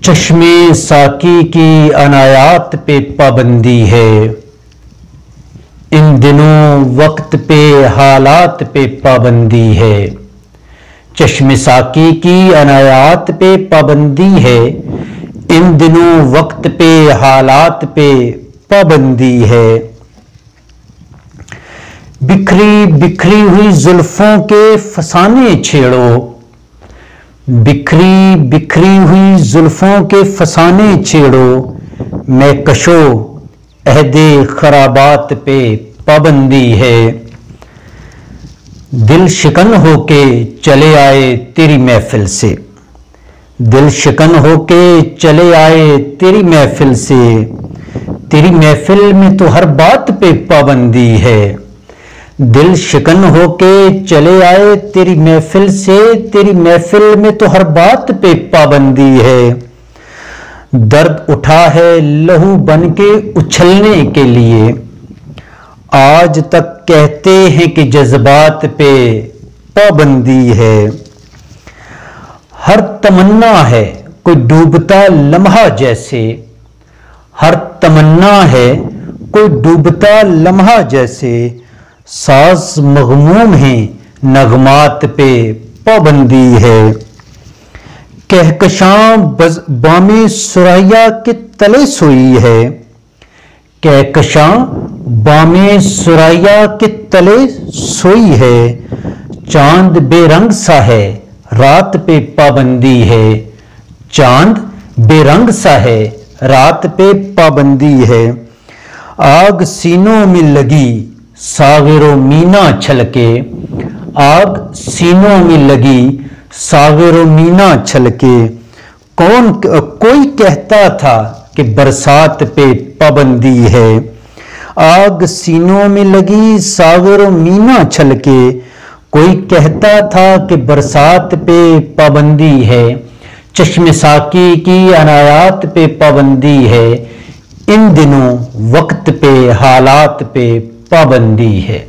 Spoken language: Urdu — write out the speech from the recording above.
چشمے ساقی کی عنایات پہ پابندی ہے، ان دنوں وقت پہ حالات پہ پابندی ہے۔ چشمے ساقی کی عنایات پہ پابندی ہے، ان دنوں وقت پہ حالات پہ پابندی ہے۔ بکھری بکھری ہوئی زلفوں کے فسانے چھیڑو، بکھری بکھری ہوئی زلفوں کے فسانے چھیڑو، میں کشو عہد خرابات پہ پابندی ہے۔ دل شکن ہو کے چلے آئے تیری محفل سے، دل شکن ہو کے چلے آئے تیری محفل سے، تیری محفل میں تو ہر بات پہ پابندی ہے۔ دل شکن ہو کے چلے آئے تیری محفل سے، تیری محفل میں تو ہر بات پہ پابندی ہے۔ درد اٹھا ہے لہو بن کے اچھلنے کے لیے، آج تک کہتے ہیں کہ جذبات پہ پابندی ہے۔ ہر تمنا ہے کوئی ڈوبتا لمحہ جیسے، ہر تمنا ہے کوئی ڈوبتا لمحہ جیسے، ساز مغموم ہیں نغمات پہ پابندی ہے۔ کہکشاں بام ثریا کے تلے سوئی ہے، کہکشاں بام ثریا کے تلے سوئی ہے، چاند بے رنگ سا ہے رات پہ پابندی ہے، چاند بے رنگ سا ہے رات پہ پابندی ہے۔ آگ سینوں میں لگی ساغر و مینا چھلکے، آگ سینوں میں لگی ساغر و مینا چھلکے، کوئی کہتا تھا کہ برسات پہ پابندی ہے۔ آگ سینوں میں لگی ساغر و مینا چھلکے، کوئی کہتا تھا کہ برسات پہ پابندی ہے۔ چشم ساقی کی عنایات پہ پابندی ہے، ان دنوں وقت پہ حالات پہ پابندی ہے۔